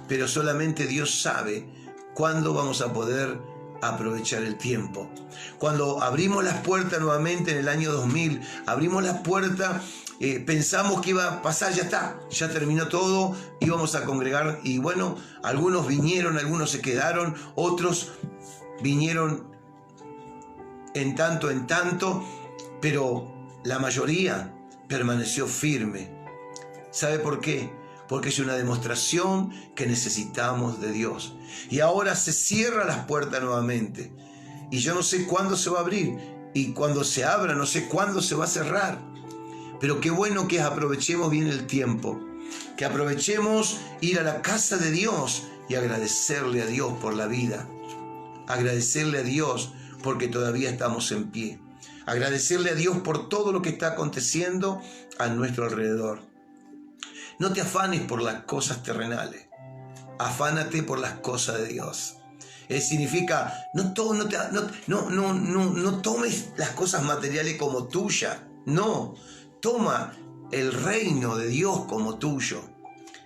pero solamente Dios sabe cuándo vamos a poder aprovechar el tiempo. Cuando abrimos las puertas nuevamente en el año 2000, abrimos las puertas, pensamos que iba a pasar, ya está, ya terminó todo, íbamos a congregar y bueno, algunos vinieron, algunos se quedaron, otros vinieron en tanto, pero la mayoría permaneció firme. ¿Sabe por qué? Porque es una demostración que necesitamos de Dios. Y ahora se cierran las puertas nuevamente. Y yo no sé cuándo se va a abrir. Y cuando se abra, no sé cuándo se va a cerrar. Pero qué bueno que aprovechemos bien el tiempo. Que aprovechemos ir a la casa de Dios y agradecerle a Dios por la vida. Agradecerle a Dios porque todavía estamos en pie. Agradecerle a Dios por todo lo que está aconteciendo a nuestro alrededor. No te afanes por las cosas terrenales, afánate por las cosas de Dios. Significa, no tomes las cosas materiales como tuyas, no, toma el reino de Dios como tuyo,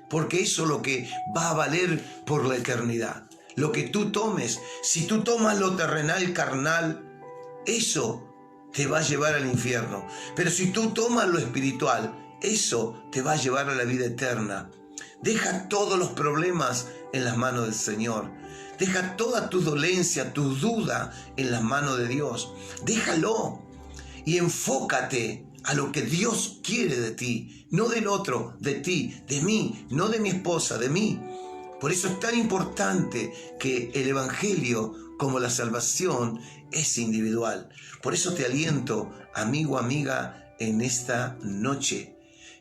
porque eso es lo que va a valer por la eternidad. Lo que tú tomes, si tú tomas lo terrenal, carnal, eso te va a llevar al infierno, pero si tú tomas lo espiritual, eso te va a llevar a la vida eterna. Deja todos los problemas en las manos del Señor. Deja toda tu dolencia, tu duda en las manos de Dios. Déjalo y enfócate a lo que Dios quiere de ti, no del otro, de ti, de mí, no de mi esposa, de mí. Por eso es tan importante que el Evangelio, como la salvación, es individual. Por eso te aliento, amigo, amiga, en esta noche,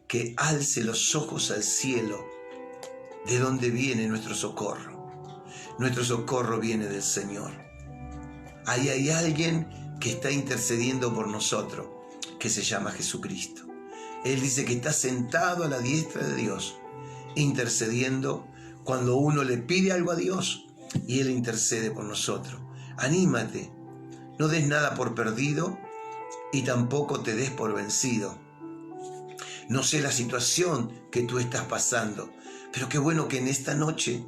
que alce los ojos al cielo, de donde viene nuestro socorro. Nuestro socorro viene del Señor. Ahí hay alguien que está intercediendo por nosotros, que se llama Jesucristo. Él dice que está sentado a la diestra de Dios, intercediendo cuando uno le pide algo a Dios, y Él intercede por nosotros. Anímate, No des nada por perdido y tampoco te des por vencido. No sé la situación que tú estás pasando, pero qué bueno que en esta noche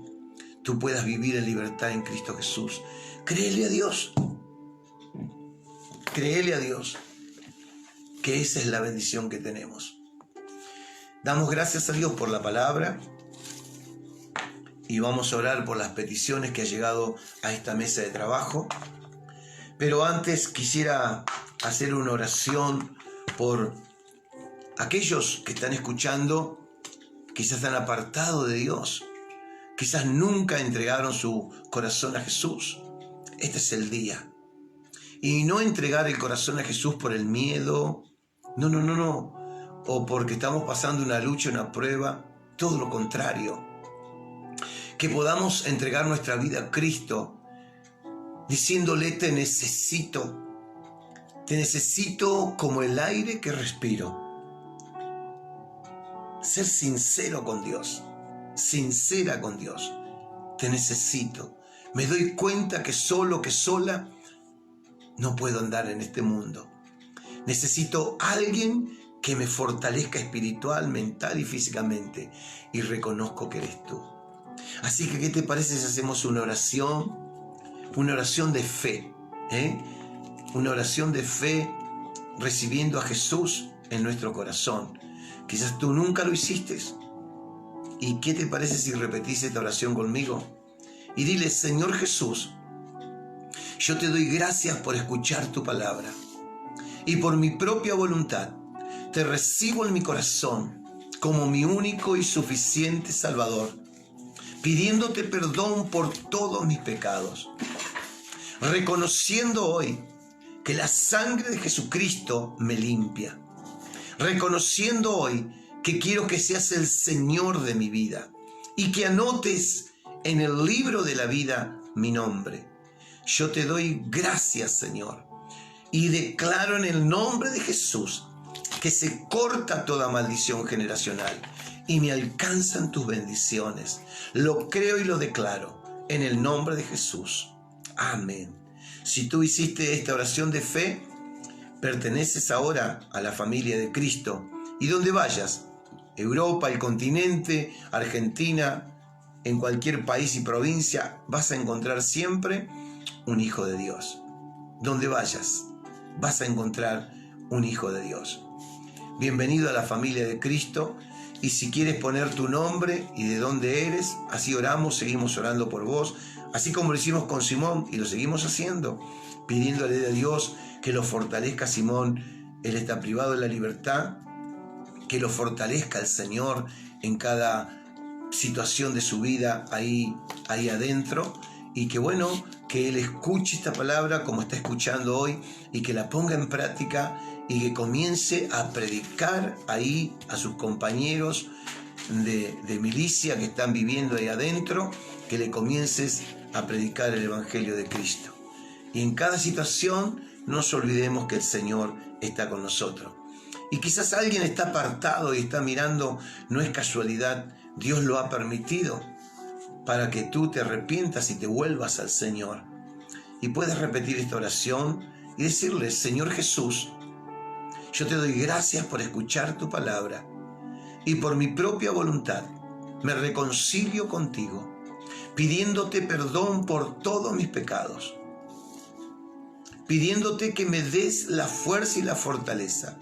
tú puedas vivir en libertad en Cristo Jesús. Créele a Dios. Créele a Dios, que esa es la bendición que tenemos. Damos gracias a Dios por la palabra y vamos a orar por las peticiones que ha llegado a esta mesa de trabajo. Pero antes quisiera hacer una oración por aquellos que están escuchando, quizás están apartados de Dios, quizás nunca entregaron su corazón a Jesús. Este es el día. Y no entregar el corazón a Jesús por el miedo, no, o porque estamos pasando una lucha, una prueba, todo lo contrario. Que podamos entregar nuestra vida a Cristo, diciéndole: te necesito como el aire que respiro. Ser sincero con Dios, sincera con Dios. Te necesito. Me doy cuenta que solo, que sola, no puedo andar en este mundo. Necesito a alguien que me fortalezca espiritual, mental y físicamente. Y reconozco que eres tú. Así que, ¿qué te parece si hacemos una oración? Una oración de fe. Una oración de fe recibiendo a Jesús en nuestro corazón. Quizás tú nunca lo hiciste. ¿Y qué te parece si repetís esta oración conmigo? Y dile: Señor Jesús, yo te doy gracias por escuchar tu palabra. Y por mi propia voluntad, te recibo en mi corazón como mi único y suficiente Salvador, pidiéndote perdón por todos mis pecados. Reconociendo hoy que la sangre de Jesucristo me limpia. Reconociendo hoy que quiero que seas el Señor de mi vida y que anotes en el libro de la vida mi nombre. Yo te doy gracias, Señor, y declaro en el nombre de Jesús que se corta toda maldición generacional y me alcanzan tus bendiciones. Lo creo y lo declaro en el nombre de Jesús. Amén. Si tú hiciste esta oración de fe, perteneces ahora a la familia de Cristo. Y donde vayas, Europa, el continente, Argentina, en cualquier país y provincia, vas a encontrar siempre un hijo de Dios. Donde vayas, vas a encontrar un hijo de Dios. Bienvenido a la familia de Cristo. Y si quieres poner tu nombre y de dónde eres, así oramos, seguimos orando por vos, así como lo hicimos con Simón y lo seguimos haciendo, pidiéndole a Dios que lo fortalezca a Simón. Él está privado de la libertad, que lo fortalezca el Señor en cada situación de su vida ahí adentro, y que bueno, que Él escuche esta palabra como está escuchando hoy y que la ponga en práctica y que comience a predicar ahí a sus compañeros de milicia que están viviendo ahí adentro, que le comiences a predicar el Evangelio de Cristo. Y en cada situación no nos olvidemos que el Señor está con nosotros. Y quizás alguien está apartado y está mirando, no es casualidad, Dios lo ha permitido para que tú te arrepientas y te vuelvas al Señor. Y puedes repetir esta oración y decirle: Señor Jesús, yo te doy gracias por escuchar tu palabra y por mi propia voluntad me reconcilio contigo, pidiéndote perdón por todos mis pecados, pidiéndote que me des la fuerza y la fortaleza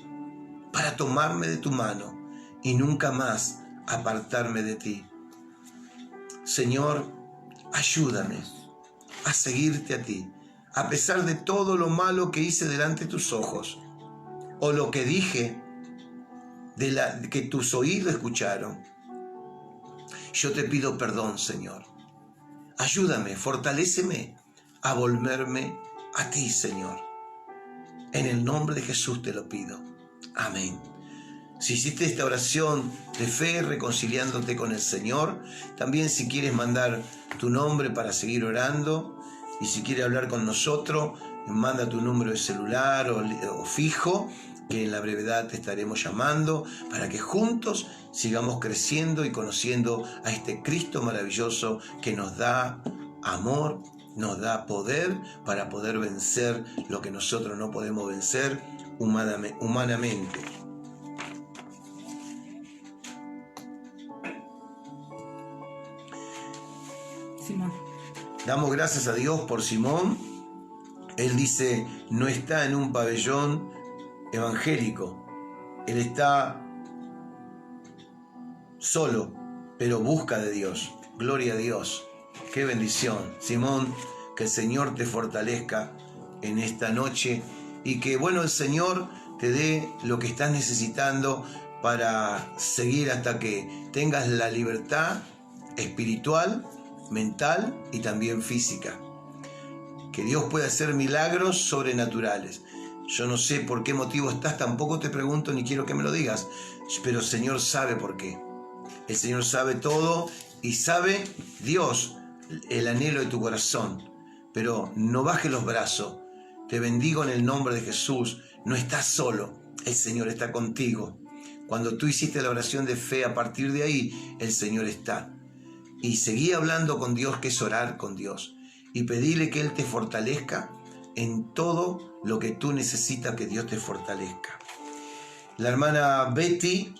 para tomarme de tu mano y nunca más apartarme de ti. Señor, ayúdame a seguirte a ti, a pesar de todo lo malo que hice delante de tus ojos, o lo que dije que tus oídos escucharon. Yo te pido perdón, Señor. Ayúdame, fortaléceme a volverme a ti, Señor. En el nombre de Jesús te lo pido. Amén. Si hiciste esta oración de fe reconciliándote con el Señor, también si quieres mandar tu nombre para seguir orando, y si quieres hablar con nosotros, manda tu número de celular o fijo, que en la brevedad te estaremos llamando para que juntos sigamos creciendo y conociendo a este Cristo maravilloso que nos da amor nos da poder para poder vencer lo que nosotros no podemos vencer humanamente. Simón. Damos gracias a Dios por Simón. Él dice, no está en un pabellón evangélico. Él está solo, pero busca de Dios. Gloria a Dios. Qué bendición. Simón, que el Señor te fortalezca en esta noche y que, bueno, el Señor te dé lo que estás necesitando para seguir hasta que tengas la libertad espiritual, mental y también física. Que Dios pueda hacer milagros sobrenaturales. Yo no sé por qué motivo estás, tampoco te pregunto ni quiero que me lo digas, pero el Señor sabe por qué. El Señor sabe todo y sabe, Dios, el anhelo de tu corazón. Pero no bajes los brazos. Te bendigo en el nombre de Jesús. No estás solo, el Señor está contigo. Cuando tú hiciste la oración de fe, a partir de ahí, el Señor está. Y seguí hablando con Dios, que es orar con Dios. Y pedile que Él te fortalezca en todo lo que tú necesitas, que Dios te fortalezca. La hermana Betty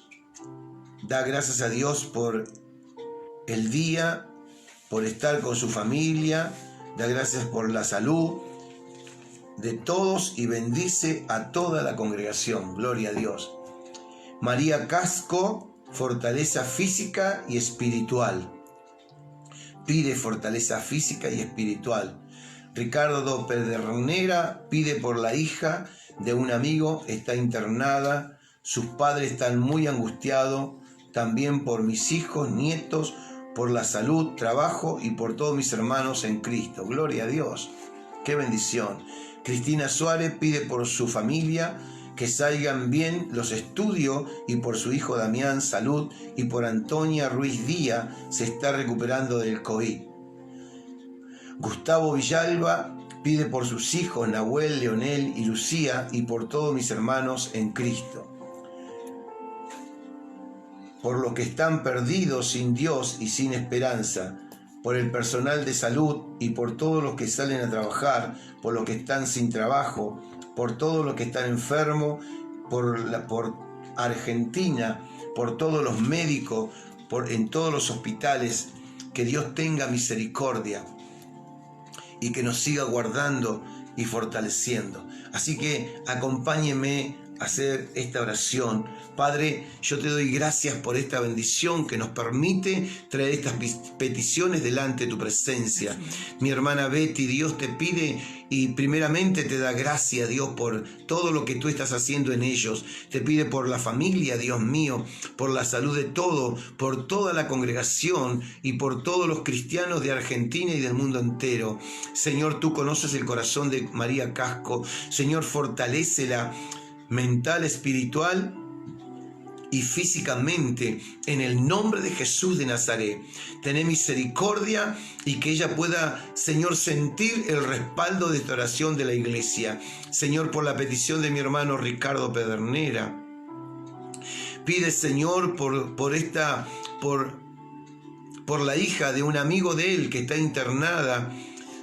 da gracias a Dios por el día, por estar con su familia, da gracias por la salud de todos y bendice a toda la congregación. Gloria a Dios. María Casco, fortaleza física y espiritual. Pide fortaleza física y espiritual. Ricardo Pedernera pide por la hija de un amigo, está internada, sus padres están muy angustiados, también por mis hijos, nietos, por la salud, trabajo y por todos mis hermanos en Cristo. Gloria a Dios, qué bendición. Cristina Suárez pide por su familia, que salgan bien los estudios, y por su hijo Damián, salud, y por Antonia Ruiz Díaz, se está recuperando del COVID. Gustavo Villalba pide por sus hijos Nahuel, Leonel y Lucía, y por todos mis hermanos en Cristo. Por los que están perdidos sin Dios y sin esperanza, por el personal de salud y por todos los que salen a trabajar, por los que están sin trabajo, por todos los que están enfermos, por Argentina, por todos los médicos, en todos los hospitales. Que Dios tenga misericordia y que nos siga guardando y fortaleciendo. Así que acompáñenme a hacer esta oración. Padre, yo te doy gracias por esta bendición que nos permite traer estas peticiones delante de tu presencia. Mi hermana Betty, Dios te pide y primeramente te da gracias, Dios, por todo lo que tú estás haciendo en ellos. Te pide por la familia, Dios mío, por la salud de todo, por toda la congregación y por todos los cristianos de Argentina y del mundo entero. Señor, tú conoces el corazón de María Casco. Señor, fortalécela mental, espiritual y físicamente, en el nombre de Jesús de Nazaret. Tené misericordia y que ella pueda, Señor, sentir el respaldo de esta oración de la iglesia. Señor, por la petición de mi hermano Ricardo Pedernera, pide, Señor, por la hija de un amigo de él que está internada.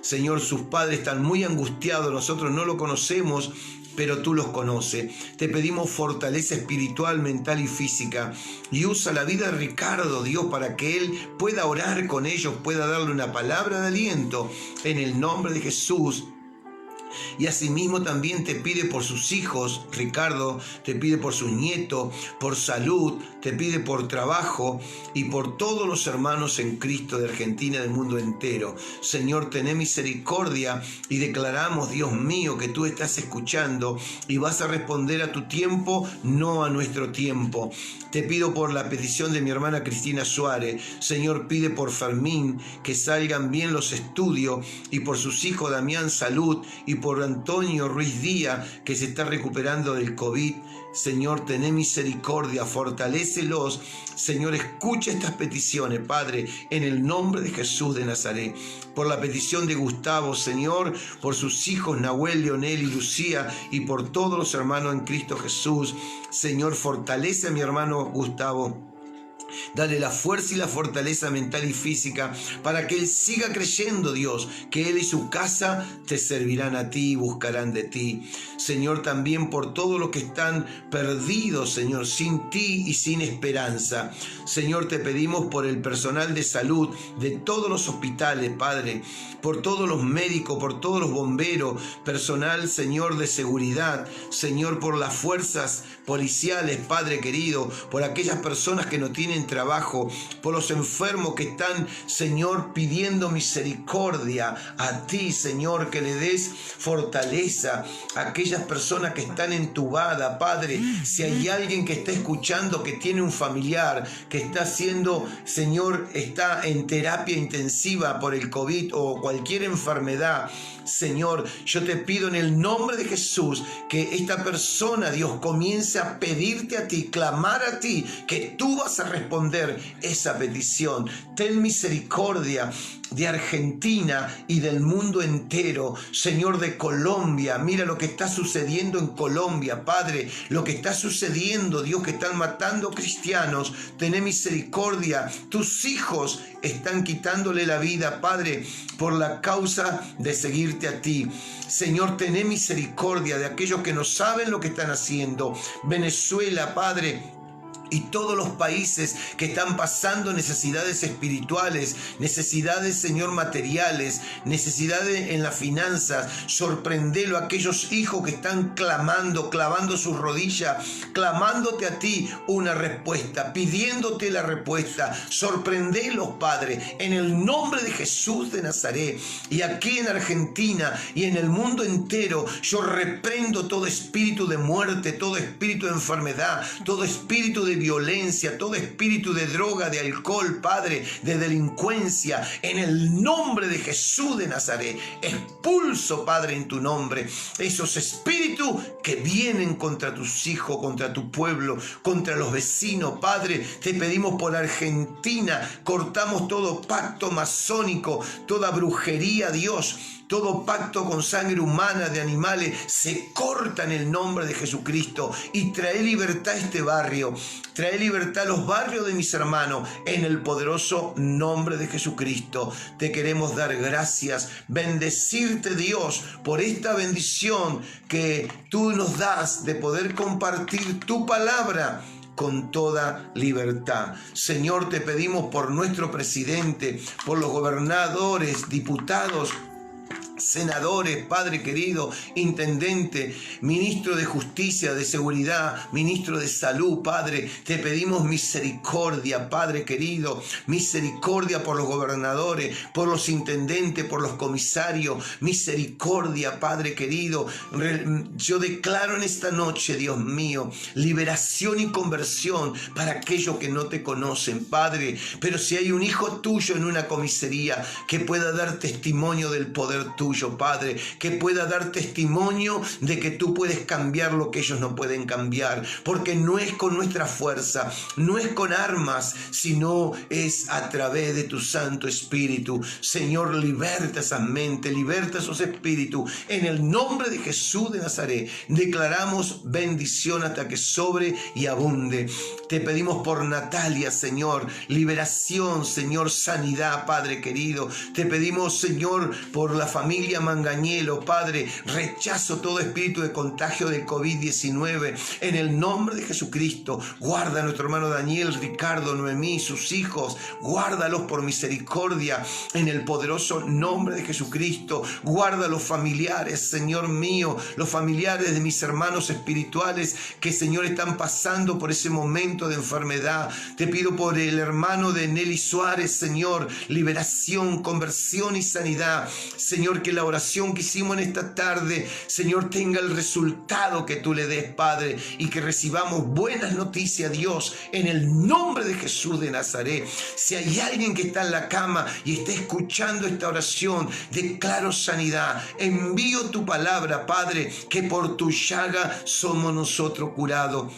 Señor, sus padres están muy angustiados, nosotros no lo conocemos, pero tú los conoces. Te pedimos fortaleza espiritual, mental y física. Y usa la vida de Ricardo, Dios, para que él pueda orar con ellos, pueda darle una palabra de aliento en el nombre de Jesús. Y asimismo también te pide por sus hijos, Ricardo, te pide por sus nietos, por salud, te pide por trabajo y por todos los hermanos en Cristo de Argentina y del mundo entero. Señor, tené misericordia y declaramos, Dios mío, que tú estás escuchando y vas a responder a tu tiempo, no a nuestro tiempo. Te pido por la petición de mi hermana Cristina Suárez. Señor, pide por Fermín que salgan bien los estudios y por sus hijos Damián, salud, y por Antonio Ruiz Díaz, que se está recuperando del COVID. Señor, tené misericordia, fortalécelos. Señor, escucha estas peticiones, Padre, en el nombre de Jesús de Nazaret. Por la petición de Gustavo, Señor, por sus hijos Nahuel, Leonel y Lucía, y por todos los hermanos en Cristo Jesús. Señor, fortalece a mi hermano Gustavo. Dale la fuerza y la fortaleza mental y física para que él siga creyendo, Dios, que él y su casa te servirán a ti y buscarán de ti. Señor, también por todos los que están perdidos, Señor, sin ti y sin esperanza. Señor, te pedimos por el personal de salud de todos los hospitales, Padre, por todos los médicos, por todos los bomberos, personal, Señor, de seguridad, Señor, por las fuerzas policiales, Padre querido, por aquellas personas que no tienen trabajo, por los enfermos que están, Señor, pidiendo misericordia a ti, Señor, que le des fortaleza a aquellas personas que están entubadas, Padre. Si hay alguien que está escuchando, que tiene un familiar, que está haciendo, Señor, está en terapia intensiva por el COVID o cualquier enfermedad, Señor, yo te pido en el nombre de Jesús que esta persona, Dios, comience a pedirte a ti, clamar a ti, que tú vas a responder esa petición. Ten misericordia de Argentina y del mundo entero, Señor, de Colombia. Mira lo que está sucediendo en Colombia, Padre, lo que está sucediendo, Dios, que están matando cristianos. Ten misericordia. Tus hijos están quitándole la vida, Padre, por la causa de seguirte a ti. Señor, ten misericordia de aquellos que no saben lo que están haciendo. Venezuela, Padre, y todos los países que están pasando necesidades espirituales, necesidades, Señor, materiales, necesidades en las finanzas. Sorprendelo a aquellos hijos que están clamando, clavando sus rodillas, clamándote a ti una respuesta, pidiéndote la respuesta. Sorprendelos, Padre, en el nombre de Jesús de Nazaret. Y aquí en Argentina y en el mundo entero, yo reprendo todo espíritu de muerte, todo espíritu de enfermedad, todo espíritu de violencia, todo espíritu de droga, de alcohol, Padre, de delincuencia, en el nombre de Jesús de Nazaret. Expulso, Padre, en tu nombre, esos espíritus que vienen contra tus hijos, contra tu pueblo, contra los vecinos, Padre. Te pedimos por Argentina, cortamos todo pacto masónico, toda brujería, Dios. Todo pacto con sangre humana de animales se corta en el nombre de Jesucristo, y trae libertad a este barrio, trae libertad a los barrios de mis hermanos, en el poderoso nombre de Jesucristo. Te queremos dar gracias, bendecirte, Dios, por esta bendición que tú nos das de poder compartir tu palabra con toda libertad. Señor, te pedimos por nuestro presidente, por los gobernadores, diputados, senadores, Padre querido, intendente, ministro de Justicia, de Seguridad, ministro de Salud, Padre. Te pedimos misericordia, Padre querido, misericordia por los gobernadores, por los intendentes, por los comisarios, misericordia, Padre querido. Yo declaro en esta noche, Dios mío, liberación y conversión para aquellos que no te conocen, Padre. Pero si hay un hijo tuyo en una comisaría que pueda dar testimonio del poder tuyo, Padre, que pueda dar testimonio de que tú puedes cambiar lo que ellos no pueden cambiar, porque no es con nuestra fuerza, no es con armas, sino es a través de tu Santo Espíritu. Señor, liberta esas mentes, liberta esos espíritus, en el nombre de Jesús de Nazaret. Declaramos bendición hasta que sobre y abunde. Te pedimos por Natalia, Señor, liberación, Señor, sanidad, Padre querido. Te pedimos, Señor, por la familia Mangañelo, Padre, rechazo todo espíritu de contagio del COVID-19 en el nombre de Jesucristo. Guarda a nuestro hermano Daniel, Ricardo, Noemí, sus hijos, guárdalos por misericordia en el poderoso nombre de Jesucristo. Guarda a los familiares, Señor mío, los familiares de mis hermanos espirituales que, Señor, están pasando por ese momento de enfermedad. Te pido por el hermano de Nelly Suárez, Señor, liberación, conversión y sanidad. Señor, que la oración que hicimos en esta tarde, Señor, tenga el resultado que tú le des, Padre, y que recibamos buenas noticias, Dios, en el nombre de Jesús de Nazaret. Si hay alguien que está en la cama y está escuchando esta oración, declaro sanidad. Envío tu palabra, Padre, que por tu llaga somos nosotros curados.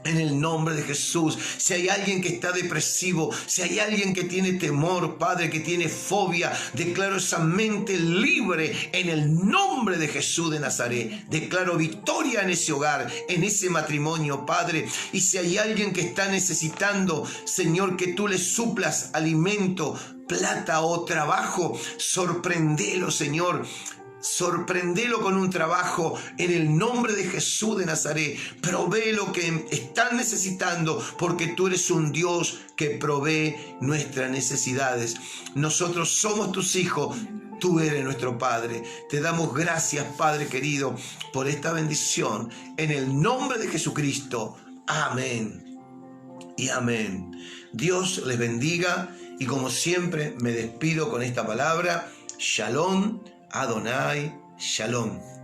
En el nombre de Jesús, si hay alguien que está depresivo, si hay alguien que tiene temor, Padre, que tiene fobia, declaro esa mente libre en el nombre de Jesús de Nazaret. Declaro victoria en ese hogar, en ese matrimonio, Padre. Y si hay alguien que está necesitando, Señor, que tú le suplas alimento, plata o trabajo, sorprendelo, Señor. Sorprendelo con un trabajo en el nombre de Jesús de Nazaret. Provee lo que están necesitando, porque tú eres un Dios que provee nuestras necesidades. Nosotros somos tus hijos. Tú eres nuestro Padre. Te damos gracias, Padre querido, por esta bendición. En el nombre de Jesucristo. Amén y amén. Dios les bendiga y como siempre me despido con esta palabra. Shalom Adonai, Shalom.